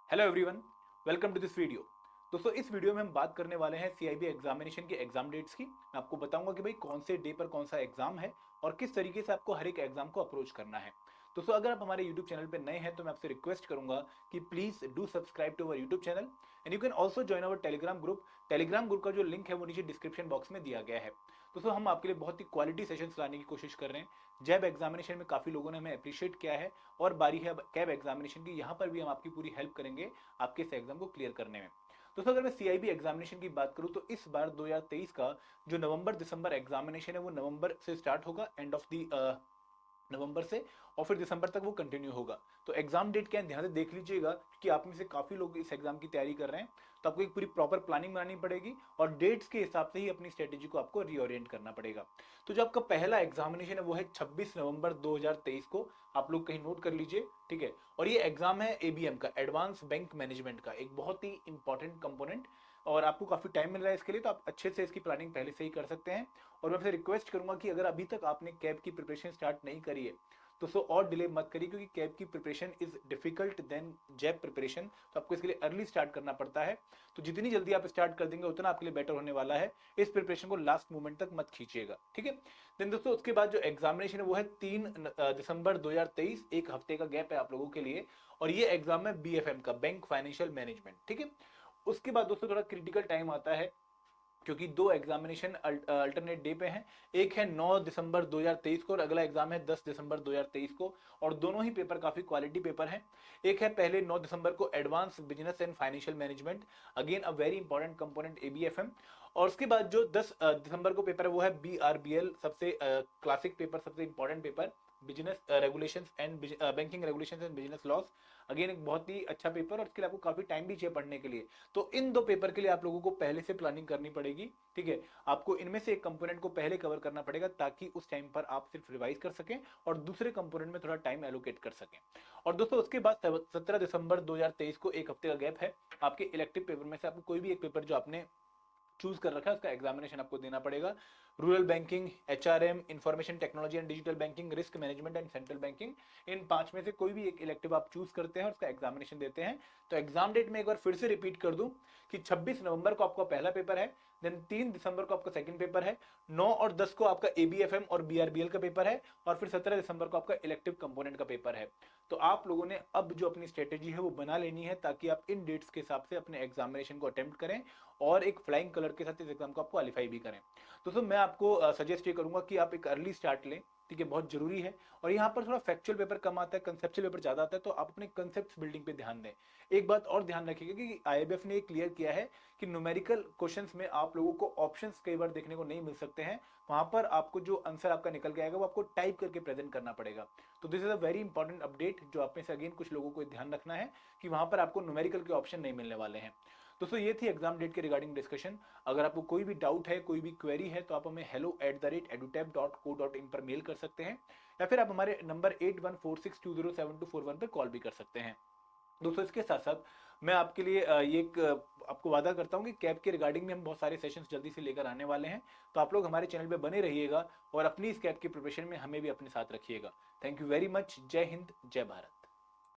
Hello everyone, welcome to this video. दोस्तों इस video में हम बात करने वाले हैं सीआईबी एग्जामिनेशन के एग्जाम डेट्स की। मैं आपको बताऊंगा कि भाई कौन से डे पर कौन सा एग्जाम है और किस तरीके से आपको हर एक एग्जाम को अप्रोच करना है। दोस्तों अगर आप हमारे यूट्यूब चैनल पर नए हैं तो मैं आपसे रिक्वेस्ट करूंगा कि please do subscribe to our YouTube channel and you can also join our Telegram group. Telegram group का जो लिंक है वो नीचे डिस्क्रिप्शन बॉक्स में दिया गया है। दोस्तों हम आपके लिए बहुत ही क्वालिटी सेशंस लाने की कोशिश कर रहे हैं। जैब एग्जामिनेशन में काफी लोगों ने हमें अप्रिशिएट किया है और बारी है अब कैब एग्जामिनेशन की। यहाँ पर भी हम आपकी पूरी हेल्प करेंगे आपके इस एग्जाम को क्लियर करने में। दोस्तों अगर मैं सीआईबी एग्जामिनेशन की बात करूं तो इस बार 2023 का जो नवंबर दिसंबर एग्जामिनेशन है वो नवंबर से स्टार्ट होगा, एंड ऑफ दी नवंबर से, और फिर दिसंबर तक वो कंटिन्यू होगा। तो एग्जाम डेट क्या है ध्यान से देख लीजिएगा, क्योंकि आप में से काफी लोग इस एग्जाम की तैयारी कर रहे हैं। तो आपको एक पूरी प्रॉपर प्लानिंग बनानी पड़ेगी और डेट्स के हिसाब से ही अपनी स्ट्रेटेजी को आपको रीओरिएंट करना पड़ेगा। तो जो आपका पहला एग्जामिनेशन है वो है 26 नवंबर 2023 को। आप लोग कहीं नोट कर लीजिए, ठीक है। और ये एग्जाम है एबीएम का, एडवांस बैंक मैनेजमेंट का, एक बहुत ही इंपॉर्टेंट कंपोनेंट। और आपको काफी टाइम मिल रहा है इसके लिए, तो आप अच्छे से इसकी प्लानिंग पहले से ही कर सकते हैं। और मैं आपसे रिक्वेस्ट करूंगा कि अगर अभी तक आपने कैब की प्रिपरेशन स्टार्ट नहीं करी है तो सो और डिले मत करिए, क्योंकि कैब की preparation is difficult than JAIIB preparation. तो आपको इसके लिए अर्ली स्टार्ट करना पड़ता है। तो जितनी जल्दी आप स्टार्ट कर देंगे उतना आपके लिए बेटर होने वाला है। इस प्रिपरेशन को लास्ट मोमेंट तक मत खींचिएगा, ठीक है। देन दोस्तों उसके बाद जो एग्जामिनेशन है वो है 3 दिसंबर 2023, एक हफ्ते का गैप है आप लोगों के लिए। और ये एग्जाम है बीएफएम का, बैंक फाइनेंशियल मैनेजमेंट, ठीक है। उसके बाद दोस्तों थोड़ा क्रिटिकल टाइम आता है, क्योंकि दो एग्जामिनेशन अल्टरनेट डे पे हैं। एक है 9 दिसंबर 2023 को और अगला एग्जाम है 10 दिसंबर 2023 को। और दोनों ही पेपर काफी क्वालिटी पेपर हैं। एक है पहले 9 दिसंबर को advance business and financial management, again a very important component एबीएफएम। और उसके बाद जो 10 दिसंबर को पेपर है वो है बीआरबीएल, सबसे क्लासिक पेपर, सबसे important paper, business regulations and banking regulations and business loss. Again एक बहुत ही अच्छा पेपर और इसके लिए आपको काफी टाइम भी चाहिए पढ़ने के लिए। तो इन दो पेपर के लिए आप लोगों को पहले से प्लानिंग करनी पड़ेगी, ठीक है। आपको इनमें से एक कंपोनेंट को पहले कवर करना पड़ेगा ताकि उस टाइम पर आप सिर्फ रिवाइज कर सकें और दूसरे कंपोनेंट में थोड़ा टाइम एलोकेट कर सकें। और दोस्तों उसके बाद 17 दिसंबर 2023 को एक हफ्ते का गैप है। आपके इलेक्टिव पेपर में से आपको कोई भी एक पेपर जो आपने चूज कर रखा है उसका एग्जामिनेशन आपको देना पड़ेगा। Rural banking, HRM, information technology and digital banking, risk management and central banking, इन पांच में से कोई भी एक इलेक्टिव आप चूज करते हैं और उसका एग्जामिनेशन देते हैं। तो एग्जाम डेट में एक बार फिर से रिपीट कर दूं कि 26 नवंबर को आपका पहला पेपर है, देन 3 दिसंबर को आपका सेकंड पेपर है, 9 और 10 को आपका एबीएफएम और बीआरबीएल का पेपर है, और फिर 17 दिसंबर को आपका इलेक्टिव कंपोनेंट का पेपर है। तो आप लोगों ने अब जो अपनी स्ट्रेटेजी है वो बना लेनी है ताकि आप इन डेट्स के हिसाब से अपने एग्जामिनेशन को अटेम्प्ट करें और एक फ्लाइंग कलर के साथ इस एग्जाम को आप क्वालिफाई भी करें। दोस्तों मैं आपको सजेस्ट ये करूंगा कि आप एक अर्ली स्टार्ट लें, ठीक है, बहुत जरूरी है। और यहाँ पर थोड़ा फैक्चुअल पेपर कम आता है, कंसेप्चुअल पेपर ज्यादा आता है, तो आप अपने कंसेप्ट बिल्डिंग पे ध्यान दें। एक बात और ध्यान रखिएगा कि आईएबीएफ ने क्लियर किया है कि न्यूमेरिकल क्वेश्चंस में आप लोगों को ऑप्शंस कई बार देखने को नहीं मिल सकते हैं। वहां पर आपको जो आंसर आपका निकल के आएगा वो आपको टाइप करके प्रेजेंट करना पड़ेगा। तो this is a very important update जो आप में से अगेन कुछ लोगों को ध्यान रखना है कि वहां पर आपको न्यूमेरिकल के ऑप्शन नहीं मिलने वाले हैं। दोस्तों ये थी एग्जाम डेट के रिगार्डिंग डिस्कशन। अगर आपको कोई भी डाउट है, कोई भी क्वेरी है, तो आप हमें hello@edutech.co.in पर मेल कर सकते हैं, या फिर आप हमारे नंबर 8146207241 पर कॉल भी कर सकते हैं। दोस्तों इसके साथ साथ मैं आपके लिए आपको वादा करता हूं कि कैब के रिगार्डिंग में हम बहुत सारे सेशंस जल्दी से लेकर आने वाले हैं। तो आप लोग हमारे चैनल पे बने रहिएगा और अपनी इस कैब की प्रिपरेशन में हमें भी अपने साथ रखिएगा। Thank you very much. जय हिंद, जय भारत।